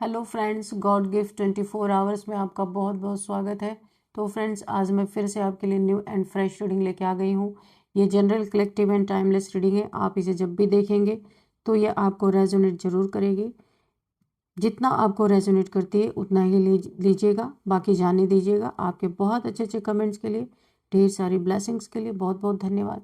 Hello friends, God gift 24 hours में आपका बहुत बहुत स्वागत है। तो फ्रेंड्स, आज मैं फिर से आपके लिए न्यू एंड फ्रेश रीडिंग लेके आ गई हूँ। ये general, collective and timeless reading है। आप इसे जब भी देखेंगे तो ये आपको रेजोनेट जरूर करेगी। जितना आपको रेजोनेट करती है उतना ही लीजिएगा, बाकी जाने दीजिएगा। आपके बहुत अच्छे अच्छे कमेंट्स के लिए, ढेर सारी ब्लेसिंग्स के लिए बहुत बहुत धन्यवाद।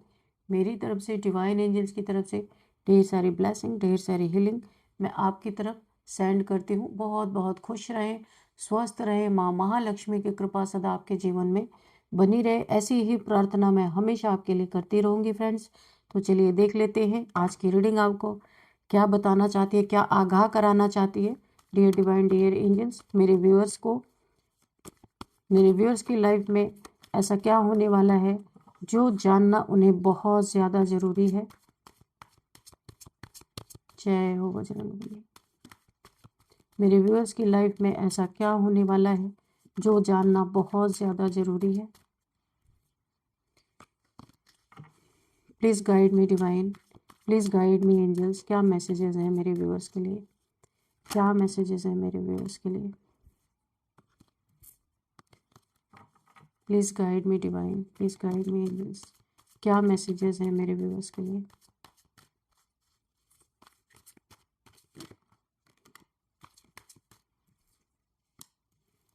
मेरी तरफ से, डिवाइन एंजल्स की तरफ से ढेर सारी ब्लेसिंग, ढेर सारी हीलिंग मैं आपकी तरफ सेंड करती हूँ। बहुत बहुत खुश रहें, स्वस्थ रहें। माँ महालक्ष्मी की कृपा सदा आपके जीवन में बनी रहे, ऐसी ही प्रार्थना मैं हमेशा आपके लिए करती रहूँगी फ्रेंड्स। तो चलिए देख लेते हैं आज की रीडिंग आपको क्या बताना चाहती है, क्या आगाह कराना चाहती है। डियर डिवाइन, डियर एंजल्स, मेरे व्यूअर्स की लाइफ में ऐसा क्या होने वाला है जो जानना उन्हें बहुत ज़्यादा ज़रूरी है। जय हो बजरंगबली। मेरे व्यूअर्स की लाइफ में ऐसा क्या होने वाला है जो जानना बहुत ज़्यादा ज़रूरी है। Please guide me divine, please guide me angels. क्या मैसेजेस हैं मेरे व्यूअर्स के लिए, क्या मैसेजेस हैं मेरे व्यूअर्स के लिए। Please guide me divine, please guide me angels. क्या मैसेजेस हैं मेरे व्यूअर्स के लिए।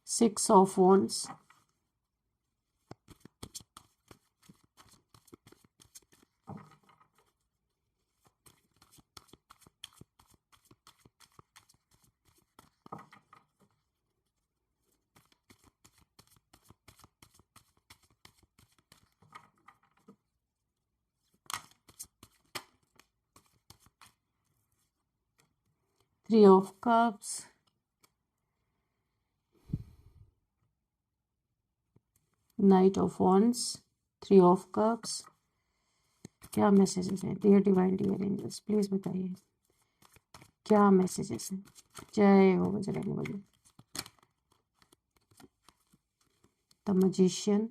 Six of wands, 3 of cups, knight of wands, 3 of cups. क्या मैसेजेस हैं dear divine, dear angels, please बताइए क्या मैसेजेस हैं। जय हो Bajrangbali. The magician,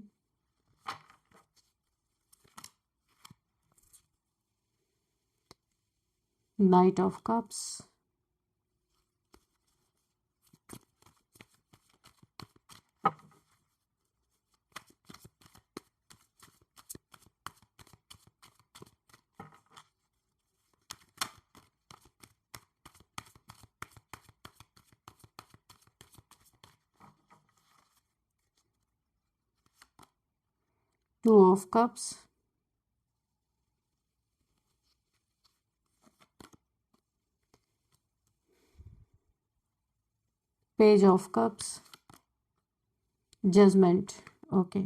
knight of cups, two of cups, page of cups, judgment. Okay,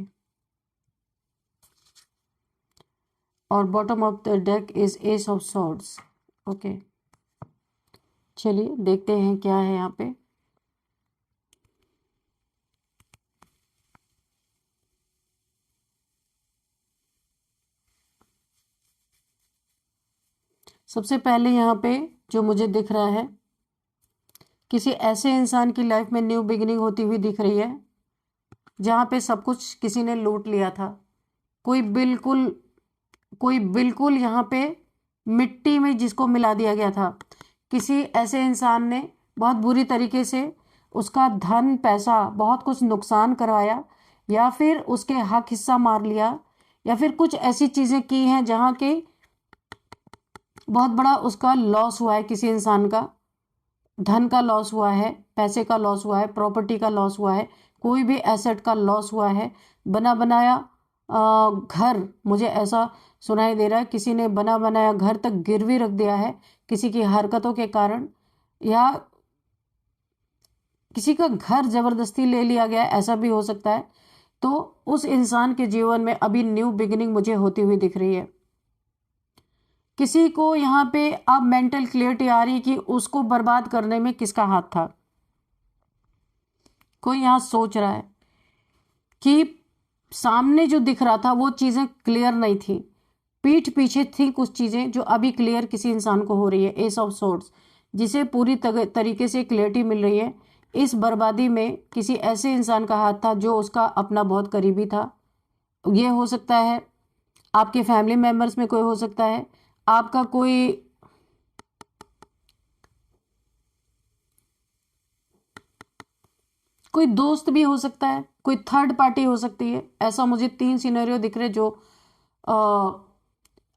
और bottom of the deck is ace of swords. Okay, चलिए देखते हैं क्या है यहाँ पे। सबसे पहले यहाँ पे जो मुझे दिख रहा है, किसी ऐसे इंसान की लाइफ में न्यू बिगिनिंग होती हुई दिख रही है जहाँ पे सब कुछ किसी ने लूट लिया था। कोई बिल्कुल यहाँ पे मिट्टी में जिसको मिला दिया गया था। किसी ऐसे इंसान ने बहुत बुरी तरीके से उसका धन पैसा बहुत कुछ नुकसान करवाया, या फिर उसके हक हिस्सा मार लिया, या फिर कुछ ऐसी चीज़ें की हैं जहाँ के बहुत बड़ा उसका लॉस हुआ है। किसी इंसान का धन का लॉस हुआ है, पैसे का लॉस हुआ है, प्रॉपर्टी का लॉस हुआ है, कोई भी एसेट का लॉस हुआ है। बना बनाया घर, मुझे ऐसा सुनाई दे रहा है किसी ने बना बनाया घर तक गिरवी रख दिया है किसी की हरकतों के कारण, या किसी का घर जबरदस्ती ले लिया गया, ऐसा भी हो सकता है। तो उस इंसान के जीवन में अभी न्यू बिगिनिंग मुझे होती हुई दिख रही है। किसी को यहाँ पे अब मेंटल क्लियरिटी आ रही कि उसको बर्बाद करने में किसका हाथ था। कोई यहाँ सोच रहा है कि सामने जो दिख रहा था वो चीज़ें क्लियर नहीं थी, पीठ पीछे थी कुछ चीज़ें जो अभी क्लियर किसी इंसान को हो रही है। एस ऑफ सोर्ड्स, जिसे पूरी तरीके से क्लियरिटी मिल रही है। इस बर्बादी में किसी ऐसे इंसान का हाथ था जो उसका अपना बहुत करीबी था। ये हो सकता है आपके फैमिली मेम्बर्स में कोई हो सकता है, आपका कोई कोई दोस्त भी हो सकता है, कोई थर्ड पार्टी हो सकती है। ऐसा मुझे 3 सिनेरियो दिख रहे जो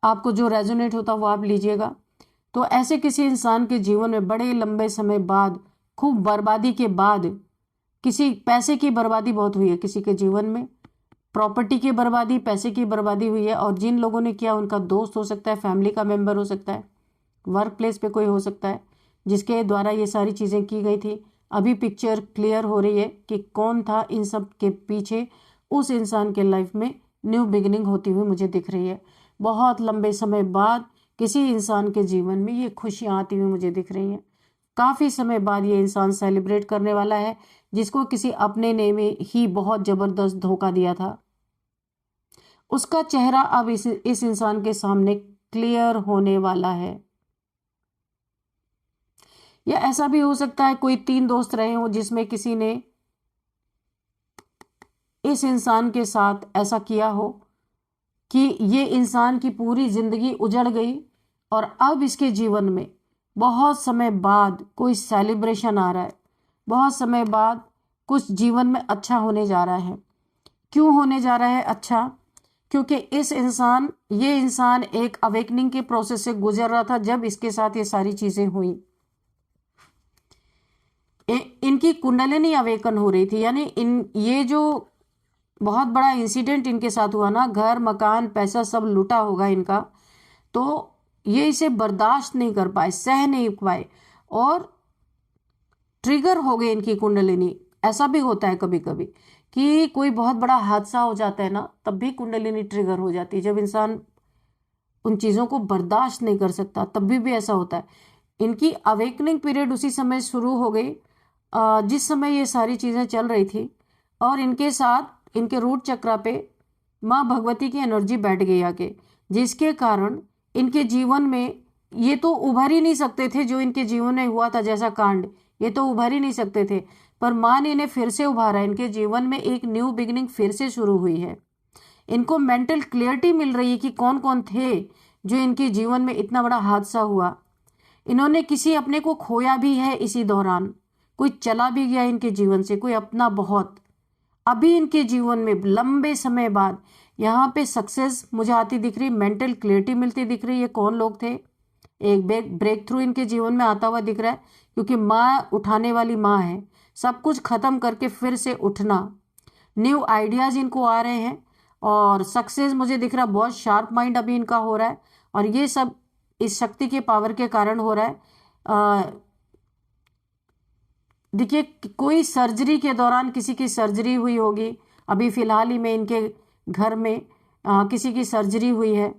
आपको जो रेजोनेट होता वो आप लीजिएगा। तो ऐसे किसी इंसान के जीवन में बड़े लंबे समय बाद, खूब बर्बादी के बाद, किसी पैसे की बर्बादी बहुत हुई है किसी के जीवन में, प्रॉपर्टी की बर्बादी, पैसे की बर्बादी हुई है। और जिन लोगों ने किया उनका दोस्त हो सकता है, फैमिली का मेंबर हो सकता है, वर्क प्लेस पे कोई हो सकता है जिसके द्वारा ये सारी चीज़ें की गई थी। अभी पिक्चर क्लियर हो रही है कि कौन था इन सब के पीछे। उस इंसान के लाइफ में न्यू बिगिनिंग होती हुई मुझे दिख रही है। बहुत लंबे समय बाद किसी इंसान के जीवन में ये खुशियाँ आती हुई मुझे दिख रही हैं। काफ़ी समय बाद ये इंसान सेलिब्रेट करने वाला है जिसको किसी अपने ने में ही बहुत ज़बरदस्त धोखा दिया था। उसका चेहरा अब इस इंसान के सामने क्लियर होने वाला है। या ऐसा भी हो सकता है कोई 3 दोस्त रहे हो जिसमें किसी ने इस इंसान के साथ ऐसा किया हो कि ये इंसान की पूरी जिंदगी उजड़ गई और अब इसके जीवन में बहुत समय बाद कोई सेलिब्रेशन आ रहा है, बहुत समय बाद कुछ जीवन में अच्छा होने जा रहा है। क्यों होने जा रहा है अच्छा? क्योंकि ये इंसान एक अवेकनिंग के प्रोसेस से गुजर रहा था जब इसके साथ ये सारी चीजें हुई। इनकी कुंडलिनी अवेकन हो रही थी, यानी ये जो बहुत बड़ा इंसिडेंट इनके साथ हुआ ना, घर मकान पैसा सब लूटा होगा इनका, तो ये इसे बर्दाश्त नहीं कर पाए, सह नहीं पाए और ट्रिगर हो गई इनकी कुंडलिनी। ऐसा भी होता है कभी कभी कि कोई बहुत बड़ा हादसा हो जाता है ना, तब भी कुंडलिनी ट्रिगर हो जाती है। जब इंसान उन चीज़ों को बर्दाश्त नहीं कर सकता तब भी ऐसा होता है। इनकी अवेकनिंग पीरियड उसी समय शुरू हो गई जिस समय ये सारी चीज़ें चल रही थी और इनके साथ इनके रूट चक्रा पे माँ भगवती की एनर्जी बैठ गई आके, जिसके कारण इनके जीवन में ये तो उभर ही नहीं सकते थे। जो इनके जीवन में हुआ था जैसा कांड, ये तो उभर ही नहीं सकते थे, पर माँ ने इन्हें फिर से उभारा। इनके जीवन में एक न्यू बिगिनिंग फिर से शुरू हुई है। इनको मेंटल क्लियरिटी मिल रही है कि कौन कौन थे जो इनके जीवन में इतना बड़ा हादसा हुआ। इन्होंने किसी अपने को खोया भी है इसी दौरान, कोई चला भी गया इनके जीवन से, कोई अपना बहुत। अभी इनके जीवन में लंबे समय बाद यहाँ पे सक्सेस मुझे आती दिख रही, मेंटल क्लियरिटी मिलती दिख रही है। कौन लोग थे? एक ब्रेक थ्रू इनके जीवन में आता हुआ दिख रहा है, क्योंकि माँ उठाने वाली माँ है। सब कुछ खत्म करके फिर से उठना, न्यू आइडियाज इनको आ रहे हैं और सक्सेस मुझे दिख रहा है। बहुत शार्प माइंड अभी इनका हो रहा है और ये सब इस शक्ति के पावर के कारण हो रहा है। देखिए, कोई सर्जरी के दौरान किसी की सर्जरी हुई होगी। अभी फिलहाल ही में इनके घर में किसी की सर्जरी हुई है,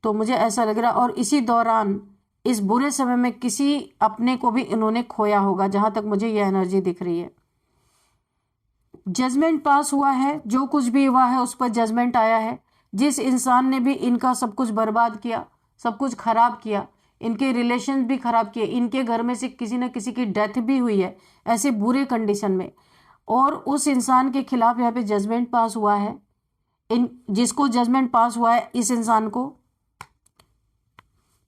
तो मुझे ऐसा लग रहा है। और इसी दौरान इस बुरे समय में किसी अपने को भी इन्होंने खोया होगा, जहां तक मुझे यह एनर्जी दिख रही है। जजमेंट पास हुआ है, जो कुछ भी हुआ है उस पर जजमेंट आया है। जिस इंसान ने भी इनका सब कुछ बर्बाद किया, सब कुछ खराब किया, इनके रिलेशन भी खराब किए, इनके घर में से किसी न किसी की डेथ भी हुई है ऐसे बुरे कंडीशन में, और उस इंसान के खिलाफ यहाँ पे जजमेंट पास हुआ है। जिसको जजमेंट पास हुआ है, इस इंसान को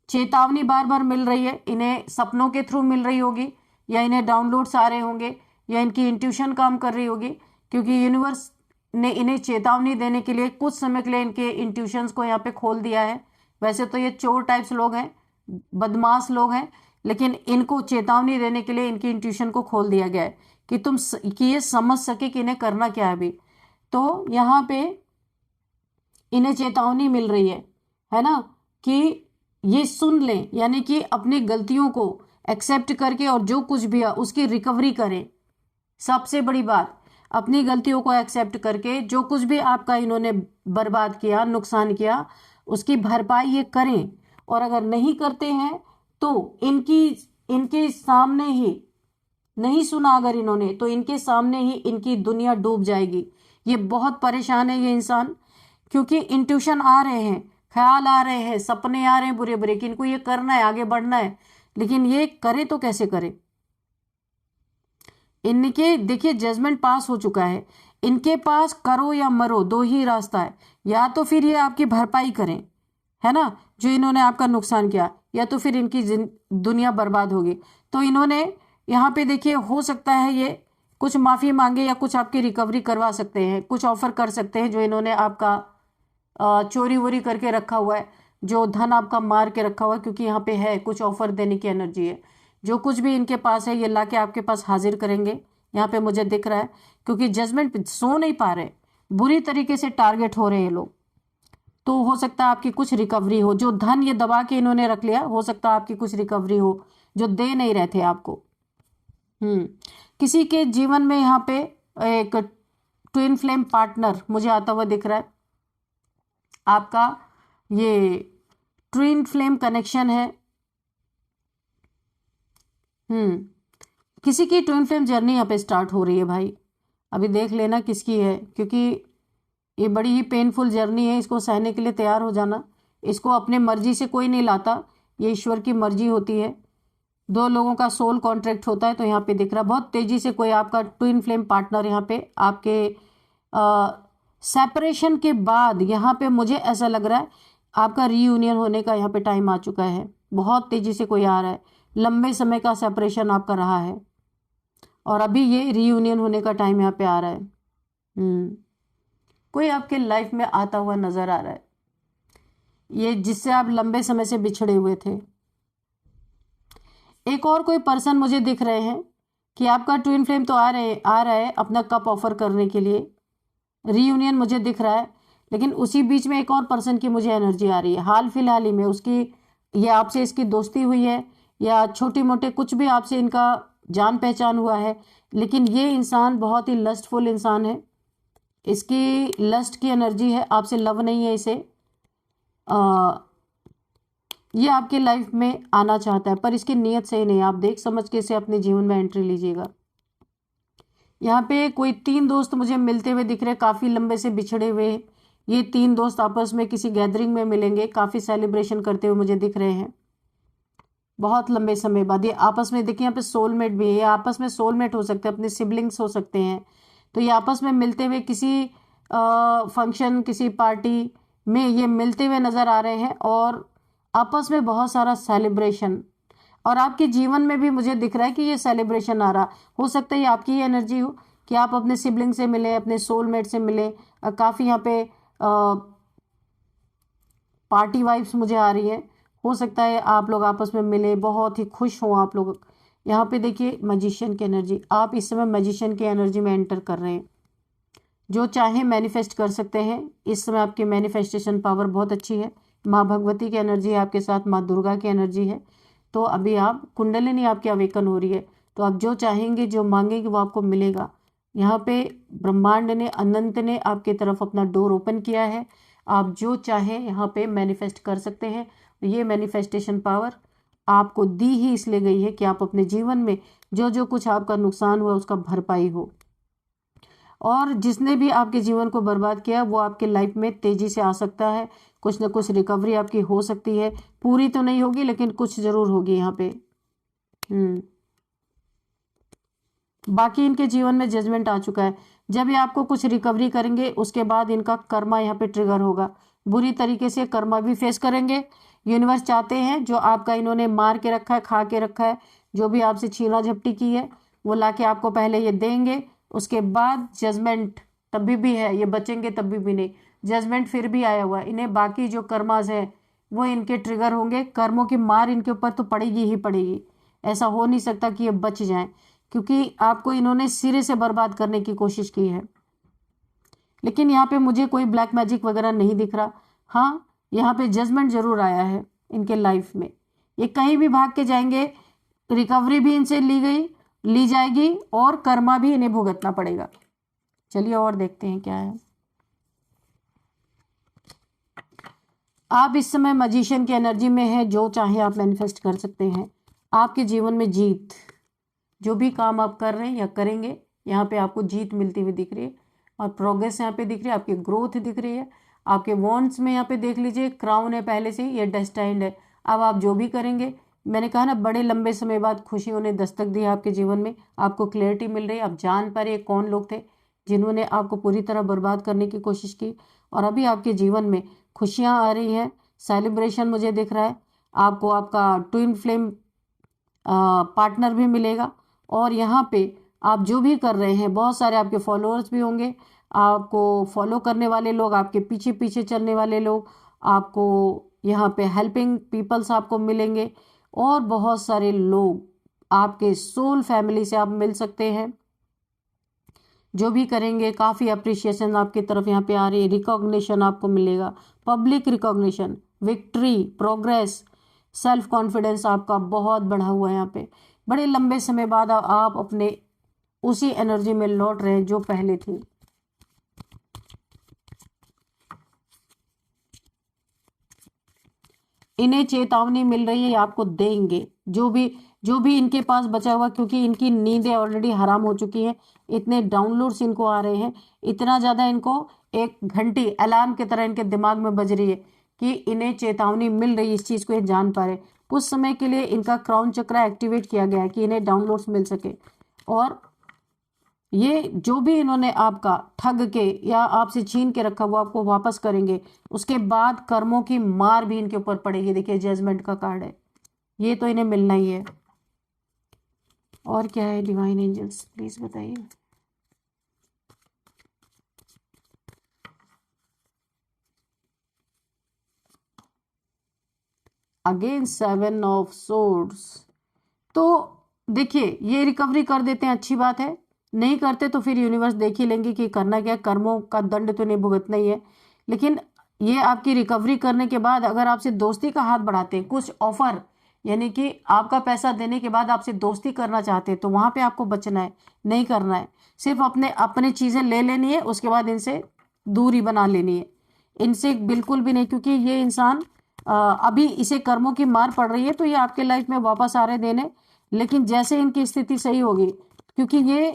चेतावनी बार बार मिल रही है। इन्हें सपनों के थ्रू मिल रही होगी, या इन्हें डाउनलोड्स आ रहे होंगे, या इनकी इंट्यूशन काम कर रही होगी, क्योंकि यूनिवर्स ने इन्हें चेतावनी देने के लिए कुछ समय के लिए इनके इंट्यूशंस को यहाँ पे खोल दिया है। वैसे तो ये चोर टाइप्स लोग हैं, बदमाश लोग हैं, लेकिन इनको चेतावनी देने के लिए इनकी इंट्यूशन को खोल दिया गया है कि ये समझ सके कि इन्हें करना क्या है अभी। तो यहाँ पे इन्हें चेतावनी मिल रही है ना, कि ये सुन लें, यानी कि अपनी गलतियों को एक्सेप्ट करके और जो कुछ भी है उसकी रिकवरी करें। सबसे बड़ी बात, अपनी गलतियों को एक्सेप्ट करके जो कुछ भी आपका इन्होंने बर्बाद किया, नुकसान किया, उसकी भरपाई ये करें। और अगर नहीं करते हैं तो इनके सामने ही नहीं सुना अगर इन्होंने, तो इनके सामने ही इनकी दुनिया डूब जाएगी। ये बहुत परेशान है ये इंसान, क्योंकि इंट्यूशन आ रहे हैं, ख्याल आ रहे हैं, सपने आ रहे हैं बुरे बुरे कि इनको ये करना है, आगे बढ़ना है, लेकिन ये करे तो कैसे करे। इनके देखिए जजमेंट पास हो चुका है, इनके पास करो या मरो दो ही रास्ता है। या तो फिर ये आपकी भरपाई करें, है ना, जो इन्होंने आपका नुकसान किया, या तो फिर इनकी दुनिया बर्बाद होगी। तो इन्होंने यहाँ पे देखिए हो सकता है ये कुछ माफ़ी मांगे या कुछ आपकी रिकवरी करवा सकते हैं, कुछ ऑफर कर सकते हैं जो इन्होंने आपका चोरी वोरी करके रखा हुआ है, जो धन आपका मार के रखा हुआ है, क्योंकि यहाँ पे है कुछ ऑफर देने की एनर्जी है। जो कुछ भी इनके पास है ये ला के आपके पास हाजिर करेंगे, यहाँ पे मुझे दिख रहा है, क्योंकि जजमेंट सो नहीं पा रहे, बुरी तरीके से टारगेट हो रहे हैं लोग। तो हो सकता है आपकी कुछ रिकवरी हो, जो धन ये दबा के इन्होंने रख लिया, हो सकता है आपकी कुछ रिकवरी हो जो दे नहीं रहे थे आपको। किसी के जीवन में यहाँ पे एक ट्विन फ्लेम पार्टनर मुझे आता हुआ दिख रहा है, आपका ये ट्विन फ्लेम कनेक्शन है। किसी की ट्विन फ्लेम जर्नी यहाँ पे स्टार्ट हो रही है भाई, अभी देख लेना किसकी है, क्योंकि ये बड़ी ही पेनफुल जर्नी है, इसको सहने के लिए तैयार हो जाना। इसको अपने मर्जी से कोई नहीं लाता, ये ईश्वर की मर्जी होती है। दो लोगों का सोल कॉन्ट्रैक्ट होता है। तो यहाँ पे दिख रहा है बहुत तेजी से कोई आपका ट्विन फ्लेम पार्टनर यहाँ पे आपके सेपरेशन के बाद यहाँ पे मुझे ऐसा लग रहा है आपका रीयूनियन होने का यहाँ पे टाइम आ चुका है। बहुत तेजी से कोई आ रहा है, लंबे समय का सेपरेशन आपका रहा है और अभी ये रीयूनियन होने का टाइम यहाँ पे आ रहा है। कोई आपके लाइफ में आता हुआ नजर आ रहा है, ये जिससे आप लंबे समय से बिछड़े हुए थे। एक और कोई पर्सन मुझे दिख रहे हैं कि आपका ट्विन फ्लेम तो आ रहा है अपना कप ऑफर करने के लिए, रीयूनियन मुझे दिख रहा है, लेकिन उसी बीच में एक और पर्सन की मुझे एनर्जी आ रही है। हाल फिलहाल ही में उसकी या आपसे इसकी दोस्ती हुई है या छोटी मोटे कुछ भी आपसे इनका जान पहचान हुआ है, लेकिन ये इंसान बहुत ही लस्टफुल इंसान है, इसकी लस्ट की एनर्जी है, आपसे लव नहीं है इसे। ये आपके लाइफ में आना चाहता है पर इसकी नीयत सही नहीं है। आप देख समझ के इसे अपने जीवन में एंट्री लीजिएगा। यहाँ पे कोई 3 दोस्त मुझे मिलते हुए दिख रहे हैं, काफ़ी लंबे से बिछड़े हुए। ये 3 दोस्त आपस में किसी गैदरिंग में मिलेंगे, काफ़ी सेलिब्रेशन करते हुए मुझे दिख रहे हैं बहुत लंबे समय बाद। ये आपस में देखिए यहाँ पे सोलमेट भी है, ये आपस में सोलमेट हो सकते हैं, अपने सिबलिंग्स हो सकते हैं। तो ये आपस में मिलते हुए किसी फंक्शन किसी पार्टी में ये मिलते हुए नज़र आ रहे हैं और आपस में बहुत सारा सेलिब्रेशन। और आपके जीवन में भी मुझे दिख रहा है कि ये सेलिब्रेशन आ रहा हो सकता है ये आपकी ही एनर्जी हो कि आप अपने सिबलिंग से मिले, अपने सोलमेट से मिले। काफ़ी यहाँ पे पार्टी वाइब्स मुझे आ रही है। हो सकता है आप लोग आपस में मिले, बहुत ही खुश हों आप लोग। यहाँ पे देखिए मैजिशियन की एनर्जी, आप इस समय मैजिशियन की एनर्जी में एंटर कर रहे हैं। जो चाहे मैनिफेस्ट कर सकते हैं, इस समय आपकी मैनिफेस्टेशन पावर बहुत अच्छी है। माँ भगवती की एनर्जी है आपके साथ, माँ दुर्गा की एनर्जी है। तो अभी आप कुंडलिनी आपकी अवेकन हो रही है, तो आप जो चाहेंगे जो मांगेंगे वो आपको मिलेगा। यहाँ पे ब्रह्मांड ने अनंत ने आपके तरफ अपना डोर ओपन किया है, आप जो चाहें यहाँ पे मैनिफेस्ट कर सकते हैं। ये मैनिफेस्टेशन पावर आपको दी ही इसलिए गई है कि आप अपने जीवन में जो जो कुछ आपका नुकसान हुआ उसका भरपाई हो, और जिसने भी आपके जीवन को बर्बाद किया वो आपके लाइफ में तेजी से आ सकता है। कुछ ना कुछ रिकवरी आपकी हो सकती है, पूरी तो नहीं होगी लेकिन कुछ जरूर होगी यहाँ पे। बाकी इनके जीवन में जजमेंट आ चुका है। जब ये आपको कुछ रिकवरी करेंगे उसके बाद इनका कर्मा यहाँ पे ट्रिगर होगा, बुरी तरीके से कर्मा भी फेस करेंगे। यूनिवर्स चाहते हैं जो आपका इन्होंने मार के रखा है, खा के रखा है, जो भी आपसे छीना झपटी की है वो लाके आपको पहले ये देंगे, उसके बाद जजमेंट तभी भी है, ये बचेंगे तभी भी नहीं, जजमेंट फिर भी आया हुआ है। इन्हें बाकी जो कर्मास है वो इनके ट्रिगर होंगे, कर्मों की मार इनके ऊपर तो पड़ेगी ही पड़ेगी। ऐसा हो नहीं सकता कि ये बच जाएं, क्योंकि आपको इन्होंने सिरे से बर्बाद करने की कोशिश की है। लेकिन यहाँ पे मुझे कोई ब्लैक मैजिक वगैरह नहीं दिख रहा। हाँ, यहाँ पे जजमेंट जरूर आया है इनके लाइफ में। ये कहीं भी भाग के जाएंगे, रिकवरी भी इनसे ली जाएगी और कर्मा भी इन्हें भुगतना पड़ेगा। चलिए और देखते हैं क्या है। आप इस समय मैजिशियन की एनर्जी में है, जो चाहे आप मैनिफेस्ट कर सकते हैं। आपके जीवन में जीत, जो भी काम आप कर रहे हैं या करेंगे यहाँ पे आपको जीत मिलती हुई दिख रही है और प्रोग्रेस यहाँ पे दिख रही है, आपकी ग्रोथ दिख रही है। आपके वॉन्ट्स में यहाँ पे देख लीजिए क्राउन है पहले से, ये डेस्टाइंड है। अब आप जो भी करेंगे, मैंने कहा ना बड़े लंबे समय बाद खुशियों ने दस्तक दी आपके जीवन में, आपको क्लैरिटी मिल रही है। आप जान पा रहे कौन लोग थे जिन्होंने आपको पूरी तरह बर्बाद करने की कोशिश की, और अभी आपके जीवन में खुशियाँ आ रही हैं, सेलिब्रेशन मुझे दिख रहा है। आपको आपका ट्विन फ्लेम पार्टनर भी मिलेगा और यहाँ पे आप जो भी कर रहे हैं, बहुत सारे आपके फॉलोअर्स भी होंगे, आपको फॉलो करने वाले लोग, आपके पीछे पीछे चलने वाले लोग, आपको यहाँ पे हेल्पिंग पीपल्स आपको मिलेंगे, और बहुत सारे लोग आपके सोल फैमिली से आप मिल सकते हैं। जो भी करेंगे काफ़ी अप्रिशिएशन आपकी तरफ यहाँ पे आ रही है, रिकॉग्निशन आपको मिलेगा, public recognition, victory, progress, self confidence आपका बहुत बढ़ा हुआ है। यहाँ पे बड़े लंबे समय बाद आप अपने उसी एनर्जी में लौट रहे हैं जो पहले थी। इन्हें चेतावनी मिल रही है, आपको देंगे जो भी इनके पास बचा हुआ, क्योंकि इनकी नींदें ऑलरेडी हराम हो चुकी हैं। इतने डाउनलोड्स इनको आ रहे हैं, इतना ज़्यादा इनको एक घंटी अलार्म की तरह इनके दिमाग में बज रही है कि इन्हें चेतावनी मिल रही है, इस चीज़ को ये जान पा रहे। कुछ समय के लिए इनका क्राउन चक्र एक्टिवेट किया गया है कि इन्हें डाउनलोड्स मिल सके, और ये जो भी इन्होंने आपका ठग के या आपसे छीन के रखा वो आपको वापस करेंगे। उसके बाद कर्मों की मार भी इनके ऊपर पड़ेगी। देखिए जजमेंट का कार्ड है, ये तो इन्हें मिलना ही है। और क्या है डिवाइन एंजल्स, प्लीज बताइए। Again 7 of swords. तो देखिए ये रिकवरी कर देते हैं, अच्छी बात है। नहीं करते तो फिर यूनिवर्स देख ही लेंगे कि करना क्या, कर्मों का दंड तो नहीं भुगतना ही है। लेकिन ये आपकी रिकवरी करने के बाद अगर आपसे दोस्ती का हाथ बढ़ाते हैं, कुछ ऑफर यानी कि आपका पैसा देने के बाद आपसे दोस्ती करना चाहते हैं, तो वहां पे आपको बचना है, नहीं करना है। सिर्फ अपने चीजें ले लेनी है, उसके बाद इनसे दूरी बना लेनी है, इनसे बिल्कुल भी नहीं। क्योंकि ये इंसान अभी इसे कर्मों की मार पड़ रही है, तो ये आपके लाइफ में वापस आ रहे देने। लेकिन जैसे इनकी स्थिति सही होगी, क्योंकि ये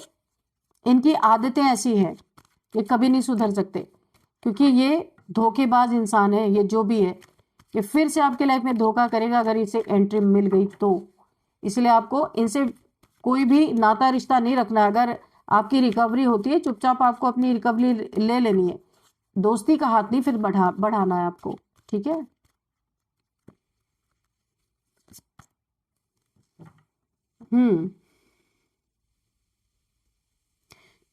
इनकी आदतें ऐसी हैं, ये कभी नहीं सुधर सकते, क्योंकि ये धोखेबाज इंसान है। ये जो भी है, ये फिर से आपके लाइफ में धोखा करेगा अगर इसे एंट्री मिल गई तो। इसलिए आपको इनसे कोई भी नाता रिश्ता नहीं रखना है। अगर आपकी रिकवरी होती है, चुपचाप आपको अपनी रिकवरी ले लेनी है, दोस्ती का हाथ नहीं फिर बढ़ाना है आपको, ठीक है।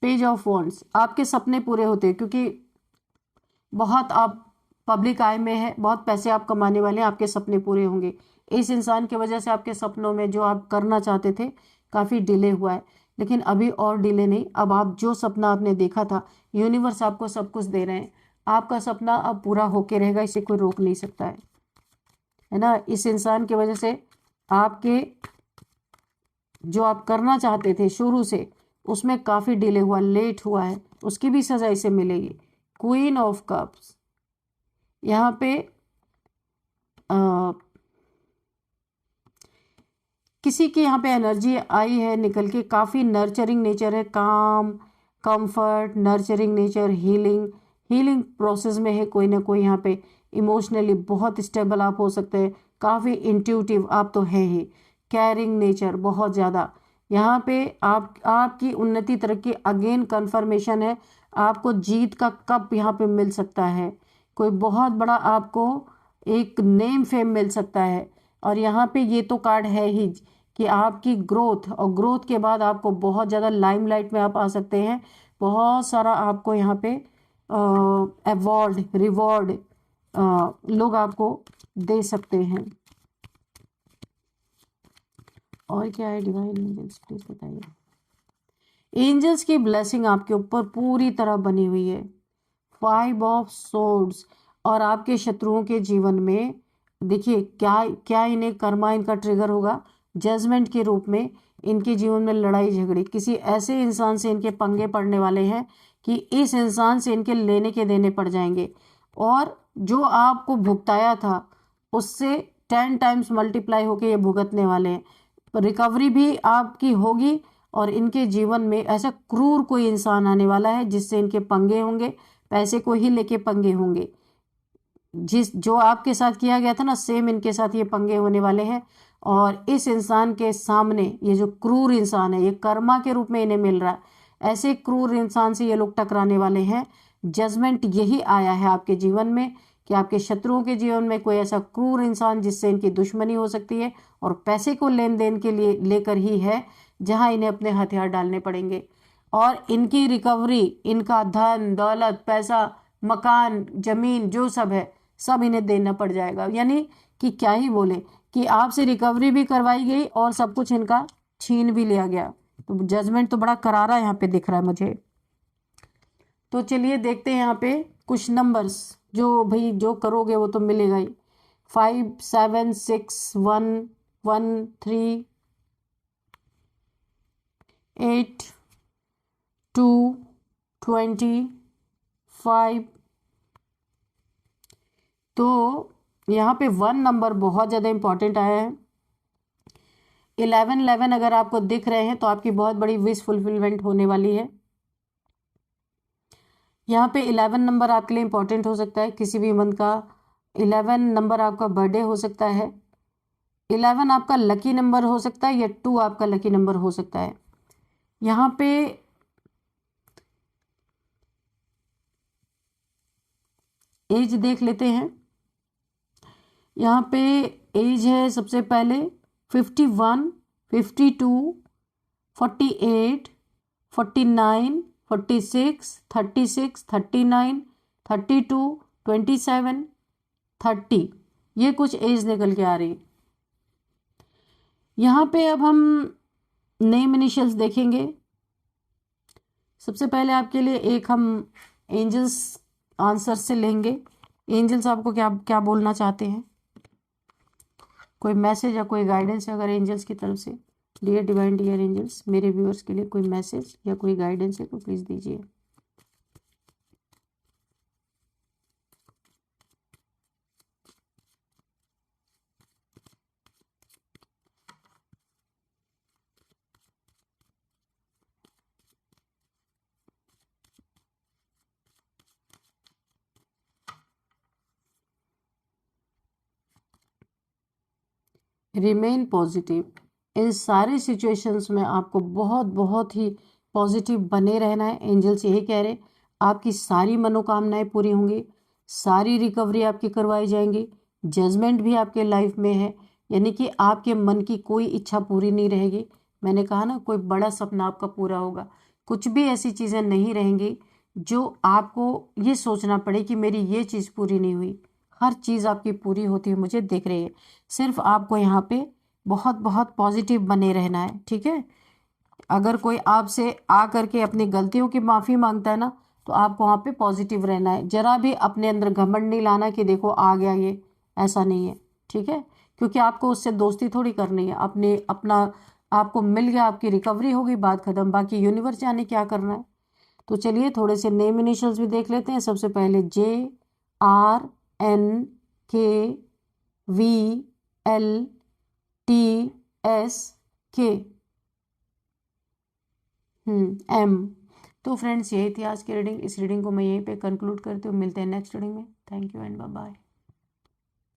पेज ऑफ वॉन्ड्स, आपके सपने पूरे होते हैं, क्योंकि बहुत आप पब्लिक आई में है, बहुत पैसे आप कमाने वाले हैं, आपके सपने पूरे होंगे। इस इंसान की वजह से आपके सपनों में जो आप करना चाहते थे काफ़ी डिले हुआ है, लेकिन अभी और डिले नहीं। अब आप जो सपना आपने देखा था, यूनिवर्स आपको सब कुछ दे रहे हैं। आपका सपना अब पूरा होके रहेगा, इसे कोई रोक नहीं सकता है ना। इस इंसान की वजह से आपके जो आप करना चाहते थे शुरू से, उसमें काफ़ी डिले हुआ, लेट हुआ है, उसकी भी सजा इसे मिलेगी। क्वीन ऑफ कप्स, यहाँ पे किसी की यहाँ पे एनर्जी आई है निकल के, काफ़ी नर्चरिंग नेचर है, काम, comfort, nurturing nature, healing process में है कोई ना कोई। यहाँ पे इमोशनली बहुत स्टेबल आप हो सकते हैं, काफ़ी इंट्यूटिव आप तो हैं ही, केयरिंग नेचर बहुत ज़्यादा। यहाँ पे आपकी उन्नति तरक्की, अगेन कंफर्मेशन है, आपको जीत का कप यहाँ पे मिल सकता है। कोई बहुत बड़ा आपको एक नेम फेम मिल सकता है। और यहाँ पे ये तो कार्ड है ही कि आपकी ग्रोथ, और ग्रोथ के बाद आपको बहुत ज़्यादा लाइमलाइट में आप आ सकते हैं। बहुत सारा आपको यहाँ पे अवार्ड, रिवॉर्ड लोग आपको दे सकते हैं। और क्या है डिवाइन एंजल्स, प्लीज बताइए। एंजल्स की ब्लेसिंग आपके ऊपर पूरी तरह बनी हुई है। 5 ऑफ सोर्ड्स, और आपके शत्रुओं के जीवन में देखिए क्या क्या इन्हें कर्मा इनका ट्रिगर होगा, जजमेंट के रूप में इनके जीवन में लड़ाई झगड़े, किसी ऐसे इंसान से इनके पंगे पड़ने वाले हैं कि इस इंसान से इनके लेने के देने पड़ जाएंगे, और जो आपको भुगताया था उससे 10 टाइम्स मल्टीप्लाई होके ये भुगतने वाले हैं। रिकवरी भी आपकी होगी, और इनके जीवन में ऐसा क्रूर कोई इंसान आने वाला है जिससे इनके पंगे होंगे, पैसे को ही लेके पंगे होंगे। जो आपके साथ किया गया था ना, सेम इनके साथ ये पंगे होने वाले हैं। और इस इंसान के सामने ये जो क्रूर इंसान है, ये कर्मा के रूप में इन्हें मिल रहा है, ऐसे क्रूर इंसान से ये लोग टकराने वाले हैं। जजमेंट यही आया है आपके जीवन में कि आपके शत्रुओं के जीवन में कोई ऐसा क्रूर इंसान जिससे इनकी दुश्मनी हो सकती है और पैसे को लेन देन के लिए लेकर ही है, जहां इन्हें अपने हथियार डालने पड़ेंगे और इनकी रिकवरी, इनका धन दौलत, पैसा, मकान, जमीन जो सब है सब इन्हें देना पड़ जाएगा। यानी कि क्या ही बोले कि आपसे रिकवरी भी करवाई गई और सब कुछ इनका छीन भी लिया गया। तो जजमेंट तो बड़ा करारा यहाँ पे दिख रहा है मुझे। तो चलिए देखते हैं यहाँ पे कुछ नंबर्स, जो भाई जो करोगे वो तो मिलेगा ही। 5 7 6 1 1 3 8 2 20 5। तो यहाँ पे 1 नंबर बहुत ज़्यादा इंपॉर्टेंट आया है। 11 11 अगर आपको दिख रहे हैं तो आपकी बहुत बड़ी विश फुलफिलमेंट होने वाली है। यहाँ पे 11 नंबर आपके लिए इंपॉर्टेंट हो सकता है, किसी भी मंथ का 11 नंबर आपका बर्थडे हो सकता है। 11 आपका लकी नंबर हो सकता है या 2 आपका लकी नंबर हो सकता है। यहाँ पे एज देख लेते हैं। यहाँ पे एज है सबसे पहले 51 52 48 49 46 36 39 32 27 30। ये कुछ एज निकल के आ रही। यहाँ पे अब हम नेम इनिशियल्स देखेंगे। सबसे पहले आपके लिए एक हम एंजल्स आंसर से लेंगे। एंजल्स आपको क्या क्या बोलना चाहते हैं, कोई मैसेज या कोई गाइडेंस अगर एंजल्स की तरफ से। डियर डिवाइन, डियर एंजल्स, मेरे व्यूअर्स के लिए कोई मैसेज या कोई गाइडेंस है तो प्लीज़ दीजिए। Remain positive. इन सारे सिचुएशंस में आपको बहुत बहुत ही पॉजिटिव बने रहना है। एंजल्स यही कह रहे, आपकी सारी मनोकामनाएं पूरी होंगी, सारी रिकवरी आपकी करवाई जाएंगी। जजमेंट भी आपके लाइफ में है, यानी कि आपके मन की कोई इच्छा पूरी नहीं रहेगी। मैंने कहा ना, कोई बड़ा सपना आपका पूरा होगा। कुछ भी ऐसी चीज़ें नहीं रहेंगी जो आपको ये सोचना पड़े कि मेरी ये चीज़ पूरी नहीं हुई। हर चीज़ आपकी पूरी होती है मुझे दिख रही है। सिर्फ आपको यहाँ पे बहुत बहुत पॉजिटिव बने रहना है, ठीक है। अगर कोई आपसे आ करके अपनी गलतियों की माफ़ी मांगता है ना, तो आपको वहाँ पे पॉजिटिव रहना है। जरा भी अपने अंदर घमंड नहीं लाना कि देखो आ गया ये, ऐसा नहीं है, ठीक है। क्योंकि आपको उससे दोस्ती थोड़ी करनी है। अपने अपना आपको मिल गया, आपकी रिकवरी होगी, बात खत्म। बाकी यूनिवर्स जाने क्या करना है। तो चलिए थोड़े से नेम इनिशियल्स भी देख लेते हैं। सबसे पहले JRNKVLTSK M। तो फ्रेंड्स यही थी आज की रीडिंग। इस रीडिंग को मैं यहीं पे कंक्लूड करती हूँ। मिलते हैं नेक्स्ट रीडिंग में। Thank you and bye bye.